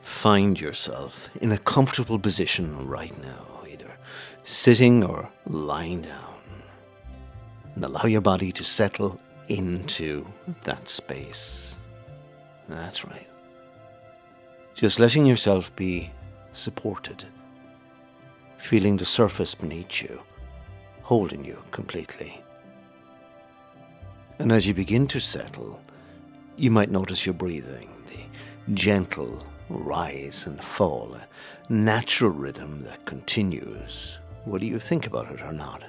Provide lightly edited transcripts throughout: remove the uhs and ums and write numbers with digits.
Find yourself in a comfortable position right now, either sitting or lying down, and allow your body to settle into that space. That's right. Just letting yourself be supported, feeling the surface beneath you, holding you completely. And as you begin to settle, you might notice your breathing, the gentle rise and fall, a natural rhythm that continues, whether you think about it or not.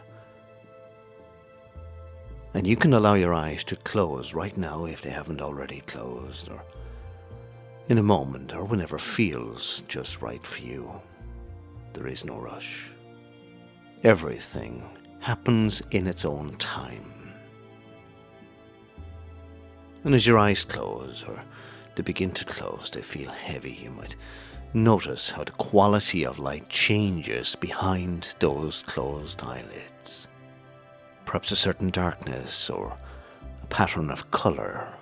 And you can allow your eyes to close right now if they haven't already closed, or in a moment, or whenever feels just right for you. There is no rush. Everything happens in its own time. And as your eyes close, or they begin to close, they feel heavy. You might notice how the quality of light changes behind those closed eyelids. Perhaps a certain darkness, or a pattern of color,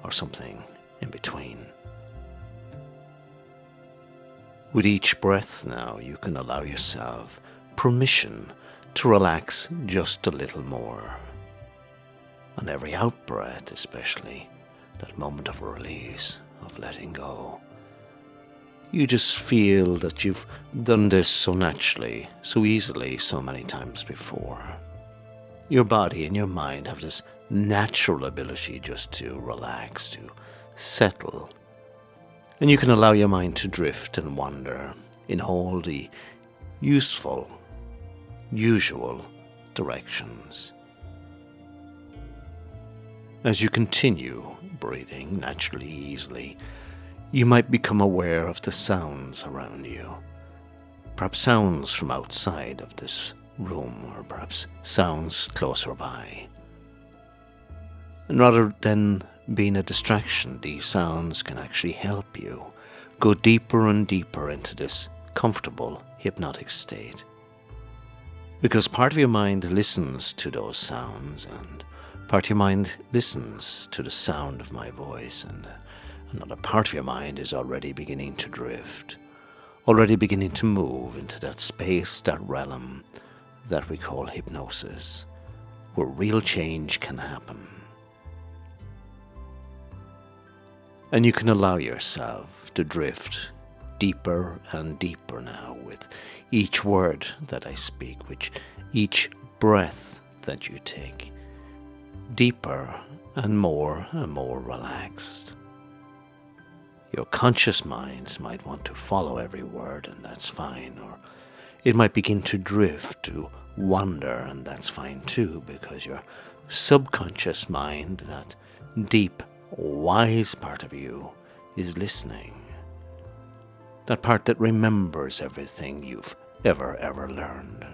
or something in between. With each breath now, you can allow yourself permission to relax just a little more. On every out-breath especially, that moment of release, of letting go, you just feel that you've done this so naturally, so easily, so many times before. Your body and your mind have this natural ability just to relax, to settle. And you can allow your mind to drift and wander in all the useful, usual directions. As you continue breathing naturally, easily, you might become aware of the sounds around you. Perhaps sounds from outside of this room, or perhaps sounds closer by. And rather than being a distraction, these sounds can actually help you go deeper and deeper into this comfortable hypnotic state. Because part of your mind listens to those sounds, and part of your mind listens to the sound of my voice, and another part of your mind is already beginning to drift, already beginning to move into that space, that realm that we call hypnosis, where real change can happen. And you can allow yourself to drift deeper and deeper now with each word that I speak, with each breath that you take. Deeper and more relaxed. Your conscious mind might want to follow every word, and that's fine, or it might begin to drift, to wander, and that's fine too, because your subconscious mind, that deep, wise part of you, is listening. That part that remembers everything you've ever learned,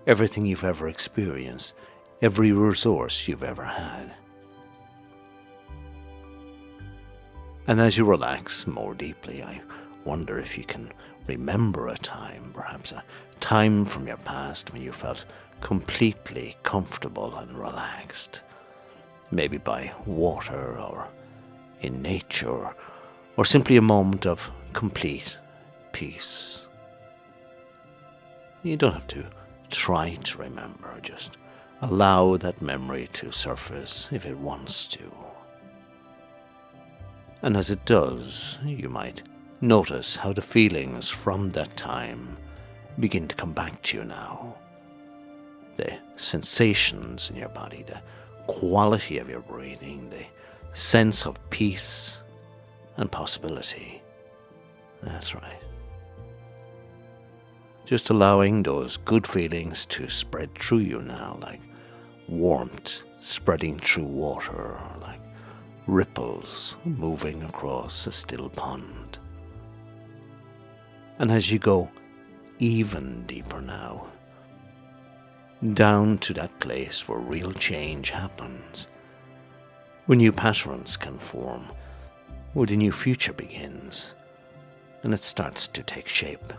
everything you've ever experienced, every resource you've ever had. And as you relax more deeply, I wonder if you can remember a time, perhaps a time from your past when you felt completely comfortable and relaxed. Maybe by water, or in nature, or simply a moment of complete peace. You don't have to try to remember, just allow that memory to surface if it wants to. And as it does, you might notice how the feelings from that time begin to come back to you now. The sensations in your body, the quality of your breathing, the sense of peace and possibility. That's right. Just allowing those good feelings to spread through you now, like warmth spreading through water, or like ripples moving across a still pond. And as you go even deeper now, down to that place where real change happens, where new patterns can form, where the new future begins, and it starts to take shape.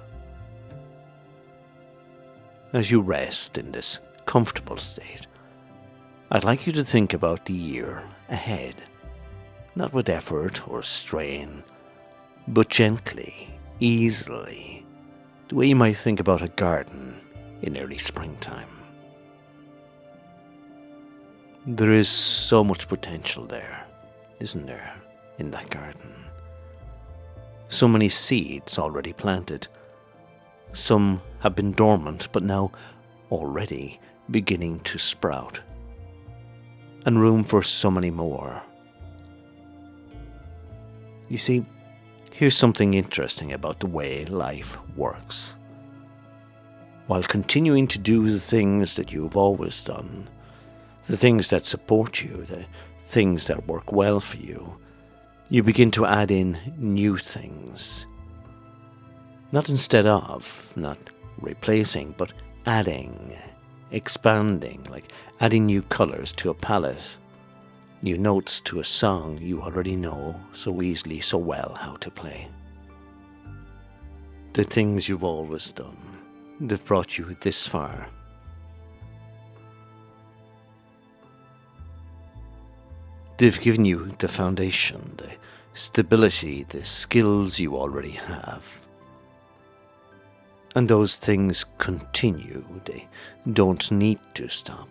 As you rest in this comfortable state, I'd like you to think about the year ahead, not with effort or strain, but gently, easily, the way you might think about a garden in early springtime. There is so much potential there, isn't there, in that garden? So many seeds already planted. Some have been dormant, but now already beginning to sprout. And room for so many more. You see, here's something interesting about the way life works. While continuing to do the things that you've always done, the things that support you, the things that work well for you, you begin to add in new things. Not instead of, not replacing, but adding, expanding, like adding new colors to a palette, new notes to a song you already know so easily, so well how to play. The things you've always done that brought you this far. They've given you the foundation, the stability, the skills you already have. And those things continue, they don't need to stop.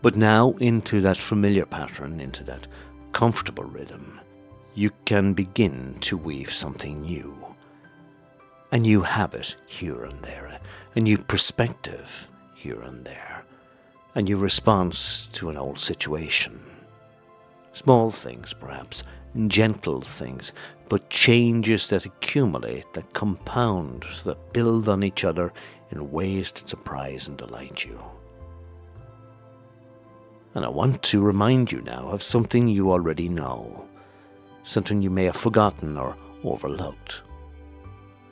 But now into that familiar pattern, into that comfortable rhythm, you can begin to weave something new. A new habit here and there, a new perspective here and there, a new response to an old situation. Small things perhaps, gentle things, but changes that accumulate, that compound, that build on each other in ways that surprise and delight you. And I want to remind you now of something you already know, something you may have forgotten or overlooked.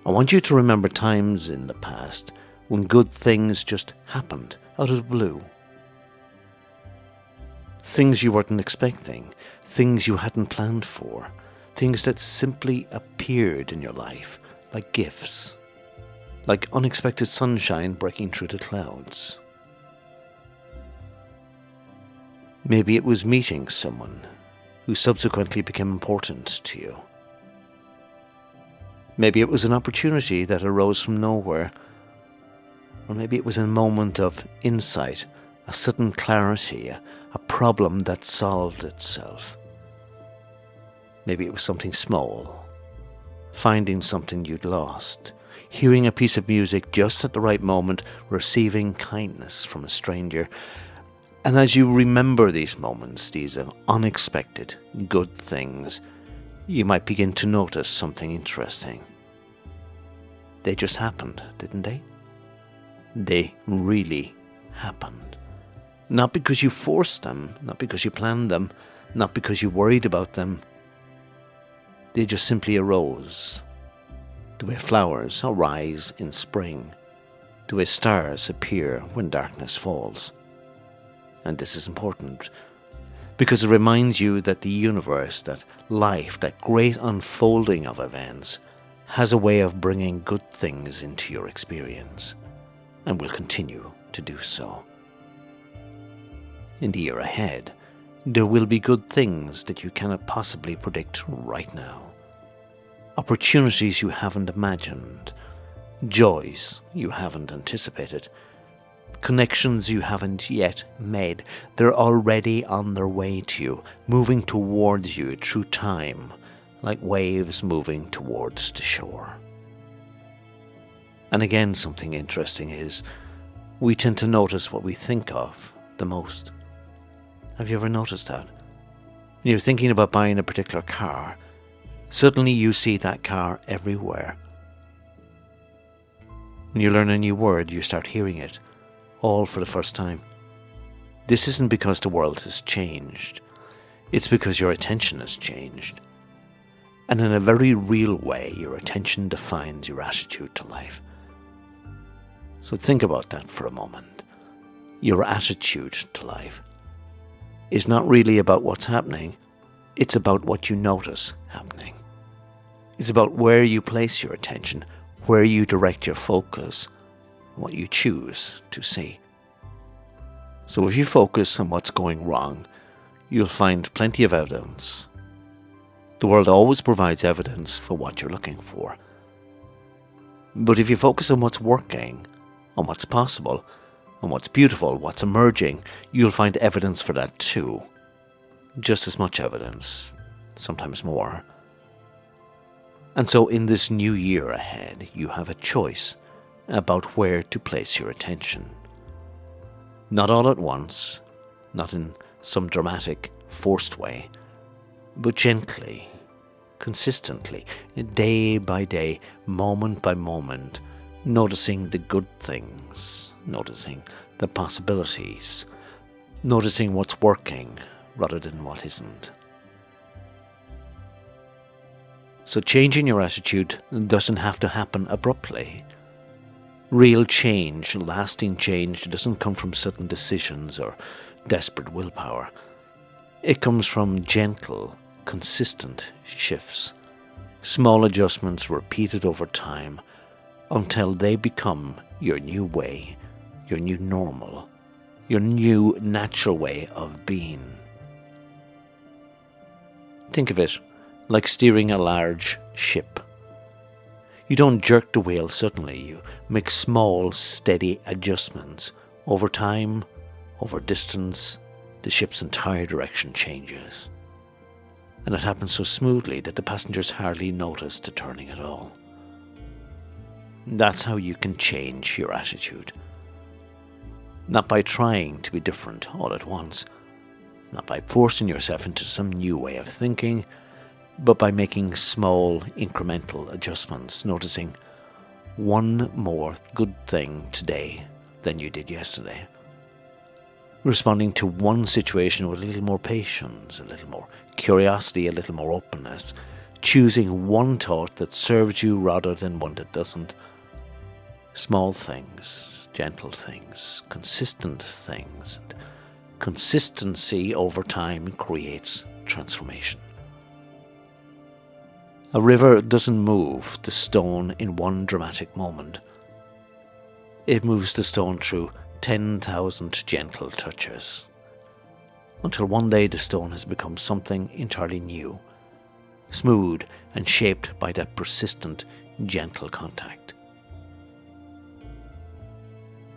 I want you to remember times in the past when good things just happened out of the blue. Things you weren't expecting, things you hadn't planned for, things that simply appeared in your life like gifts, like unexpected sunshine breaking through the clouds. Maybe it was meeting someone who subsequently became important to you. Maybe it was an opportunity that arose from nowhere, or maybe it was a moment of insight, a sudden clarity, a problem that solved itself. Maybe it was something small, finding something you'd lost, hearing a piece of music just at the right moment, receiving kindness from a stranger. And as you remember these moments, these unexpected good things, you might begin to notice something interesting. They just happened, didn't they? They really happened. Not because you forced them, not because you planned them, not because you worried about them. They just simply arose. The way flowers arise in spring, the way stars appear when darkness falls. And this is important because it reminds you that the universe, that life, that great unfolding of events has a way of bringing good things into your experience and will continue to do so. In the year ahead, there will be good things that you cannot possibly predict right now. Opportunities you haven't imagined, joys you haven't anticipated, connections you haven't yet made. They're already on their way to you, moving towards you through time, like waves moving towards the shore. And again, something interesting is we tend to notice what we think of the most. Have you ever noticed that? When you're thinking about buying a particular car, suddenly you see that car everywhere. When you learn a new word, you start hearing it, all for the first time. This isn't because the world has changed. It's because your attention has changed. And in a very real way, your attention defines your attitude to life. So think about that for a moment. Your attitude to life is not really about what's happening. It's about what you notice happening. It's about where you place your attention, where you direct your focus, what you choose to see. So if you focus on what's going wrong, you'll find plenty of evidence The world always provides evidence for what you're looking for. But if you focus on what's working, on what's possible, on what's beautiful, what's emerging, you'll find evidence for that too. Just as much evidence, sometimes more. And so in this new year ahead, you have a choice about where to place your attention. Not all at once, not in some dramatic, forced way, but gently, consistently, day by day, moment by moment, noticing the good things, noticing the possibilities, noticing what's working rather than what isn't. So changing your attitude doesn't have to happen abruptly. Real change, lasting change, doesn't come from sudden decisions or desperate willpower. It comes from gentle, consistent shifts, small adjustments repeated over time until they become your new way, your new normal, your new natural way of being. Think of it like steering a large ship. You don't jerk the wheel suddenly, you make small, steady adjustments. Over time, over distance, the ship's entire direction changes. And it happens so smoothly that the passengers hardly notice the turning at all. That's how you can change your attitude. Not by trying to be different all at once, not by forcing yourself into some new way of thinking, but by making small, incremental adjustments, noticing one more good thing today than you did yesterday. Responding to one situation with a little more patience, a little more curiosity, a little more openness. Choosing one thought that serves you rather than one that doesn't. Small things, gentle things, consistent things. And consistency over time creates transformation. A river doesn't move the stone in one dramatic moment. It moves the stone through 10,000 gentle touches, until one day the stone has become something entirely new, smooth and shaped by that persistent, gentle contact.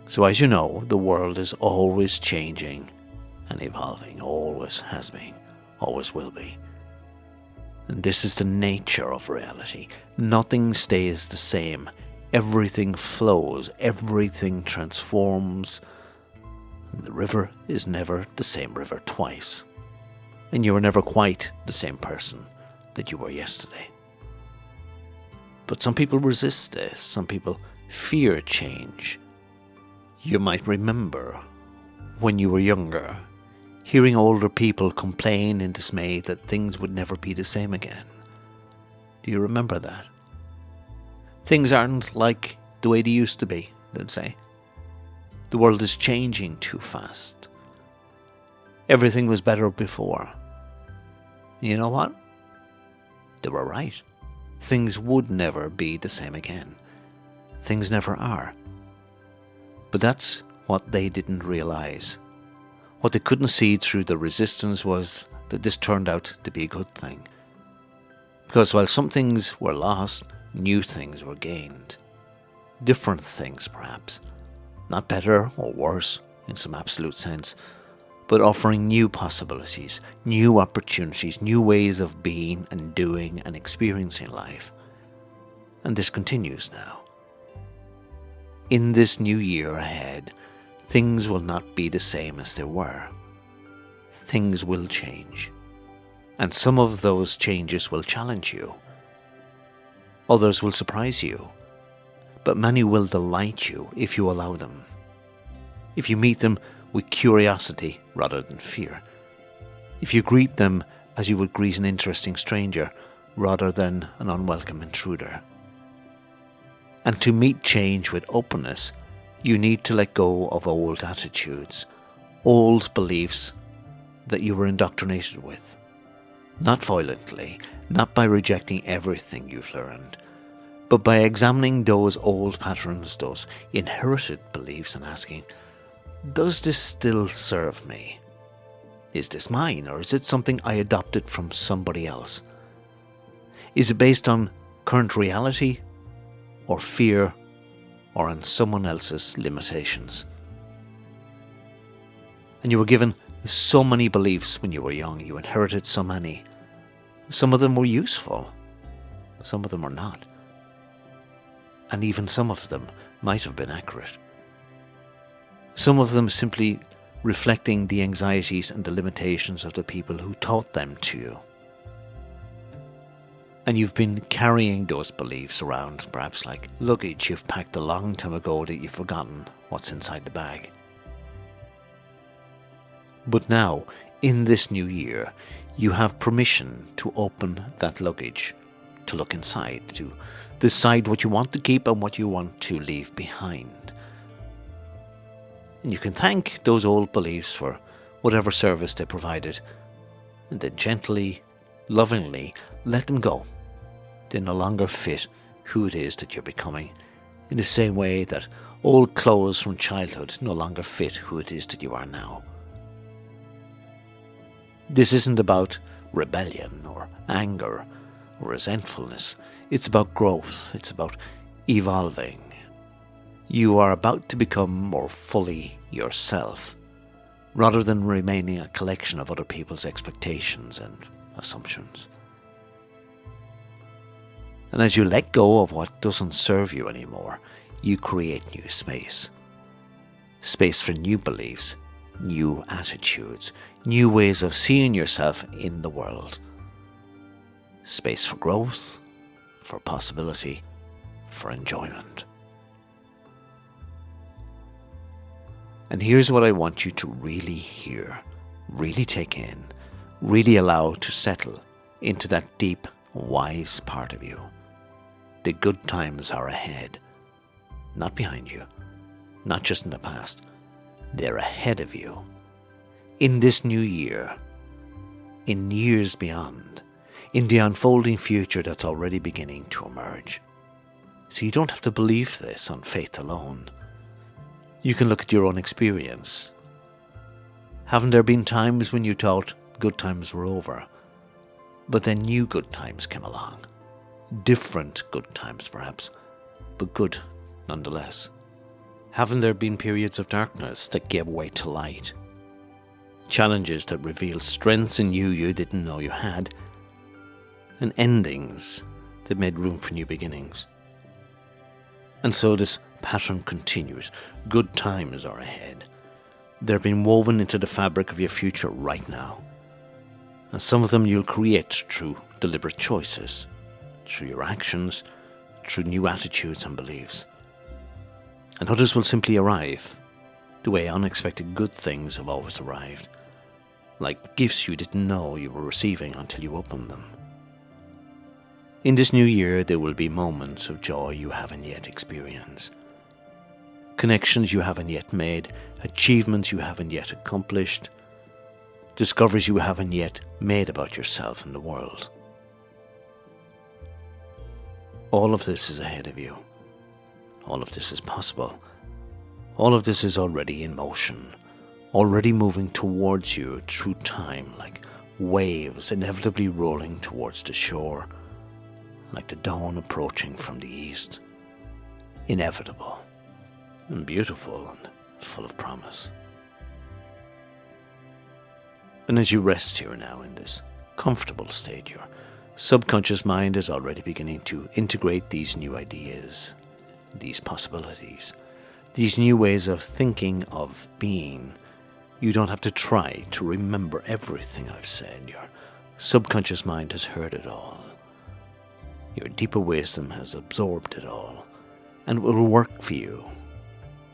So as you know, the world is always changing and evolving, always has been, always will be. And this is the nature of reality. Nothing stays the same. Everything flows, everything transforms. And the river is never the same river twice. And you are never quite the same person that you were yesterday. But some people resist this. Some people fear change. You might remember when you were younger, hearing older people complain in dismay that things would never be the same again. Do you remember that? Things aren't like the way they used to be, they'd say. The world is changing too fast. Everything was better before. You know what? They were right. Things would never be the same again. Things never are. But that's what they didn't realize. What they couldn't see through the resistance was that this turned out to be a good thing. Because while some things were lost, new things were gained. Different things, perhaps. Not better or worse in some absolute sense, but offering new possibilities, new opportunities, new ways of being and doing and experiencing life. And this continues now. In this new year ahead, things will not be the same as they were. Things will change. And some of those changes will challenge you. Others will surprise you. But many will delight you if you allow them. If you meet them with curiosity rather than fear. If you greet them as you would greet an interesting stranger rather than an unwelcome intruder. And to meet change with openness, you need to let go of old attitudes, old beliefs that you were indoctrinated with. Not violently, not by rejecting everything you've learned, but by examining those old patterns, those inherited beliefs and asking, does this still serve me? Is this mine, or is it something I adopted from somebody else? Is it based on current reality, or fear, or on someone else's limitations? And you were given so many beliefs when you were young. You inherited so many. Some of them were useful. Some of them are not. And even some of them might have been accurate. Some of them simply reflecting the anxieties and the limitations of the people who taught them to you. And you've been carrying those beliefs around, perhaps like luggage you've packed a long time ago that you've forgotten what's inside the bag. But now, in this new year, you have permission to open that luggage, to look inside, to decide what you want to keep and what you want to leave behind. And you can thank those old beliefs for whatever service they provided, and then gently, lovingly let them go. They no longer fit who it is that you're becoming, in the same way that old clothes from childhood no longer fit who it is that you are now. This isn't about rebellion or anger or resentfulness. It's about growth. It's about evolving. You are about to become more fully yourself, rather than remaining a collection of other people's expectations and assumptions. And as you let go of what doesn't serve you anymore, you create new space. Space for new beliefs, new attitudes, new ways of seeing yourself in the world. Space for growth, for possibility, for enjoyment. And here's what I want you to really hear, really take in, really allow to settle into that deep, wise part of you. The good times are ahead, not behind you, not just in the past. They're ahead of you. In this new year, in years beyond, in the unfolding future that's already beginning to emerge. So you don't have to believe this on faith alone. You can look at your own experience. Haven't there been times when you thought good times were over, but then new good times came along? Different good times perhaps, but good nonetheless. Haven't there been periods of darkness that gave way to light? Challenges that revealed strengths in you didn't know you had, and endings that made room for new beginnings. And so this pattern continues. Good times are ahead. They're being woven into the fabric of your future right now. And some of them you'll create through deliberate choices, through your actions, through new attitudes and beliefs. And others will simply arrive, the way unexpected good things have always arrived, like gifts you didn't know you were receiving until you opened them. In this new year, there will be moments of joy you haven't yet experienced, connections you haven't yet made, achievements you haven't yet accomplished, discoveries you haven't yet made about yourself and the world. All of this is ahead of you. All of this is possible. All of this is already in motion, already moving towards you through time, like waves inevitably rolling towards the shore, like the dawn approaching from the east. Inevitable, and beautiful, and full of promise. And as you rest here now in this comfortable state, your subconscious mind is already beginning to integrate these new ideas, these possibilities, these new ways of thinking, of being. You don't have to try to remember everything I've said. Your subconscious mind has heard it all. Your deeper wisdom has absorbed it all, and it will work for you.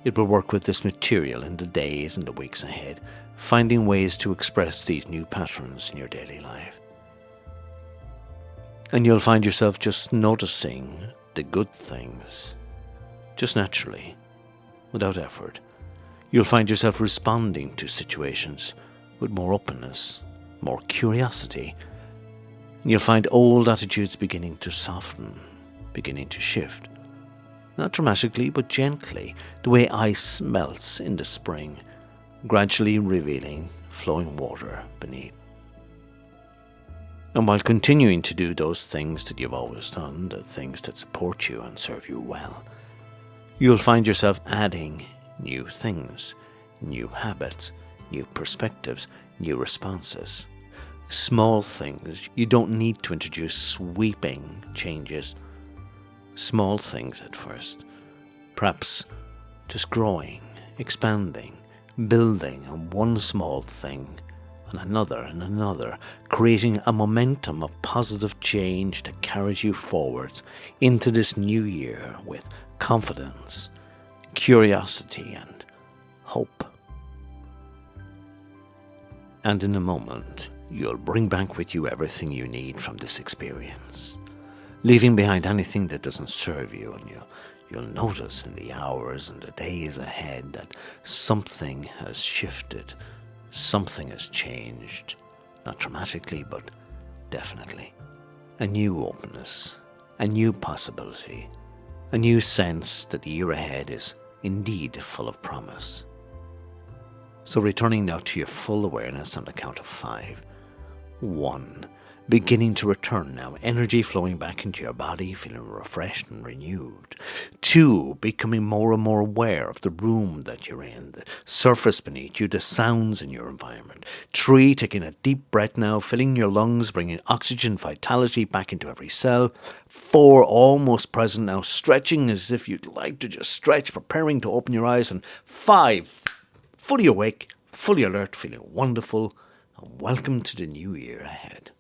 It will work with this material in the days and the weeks ahead, finding ways to express these new patterns in your daily life. And you'll find yourself just noticing the good things, just naturally, without effort. You'll find yourself responding to situations with more openness, more curiosity. And you'll find old attitudes beginning to soften, beginning to shift. Not dramatically, but gently, the way ice melts in the spring, gradually revealing flowing water beneath. And while continuing to do those things that you've always done, the things that support you and serve you well, you'll find yourself adding new things, new habits, new perspectives, new responses. Small things. You don't need to introduce sweeping changes. Small things at first. Perhaps just growing, expanding, building on one small thing and another, creating a momentum of positive change that carries you forwards into this new year with confidence, curiosity, and hope. And in a moment, you'll bring back with you everything you need from this experience, leaving behind anything that doesn't serve you, and you'll notice in the hours and the days ahead that something has shifted, something has changed, not dramatically, but definitely. A new openness, a new possibility, a new sense that the year ahead is indeed full of promise. So returning now to your full awareness on the count of 5. 1. Beginning to return now, energy flowing back into your body, feeling refreshed and renewed. 2. Becoming more and more aware of the room that you're in, the surface beneath you, the sounds in your environment. 3. Taking a deep breath now, filling your lungs, bringing oxygen, vitality back into every cell. 4. Almost present now, stretching as if you'd like to just stretch, preparing to open your eyes. And 5. Fully awake, fully alert, feeling wonderful, and welcome to the new year ahead.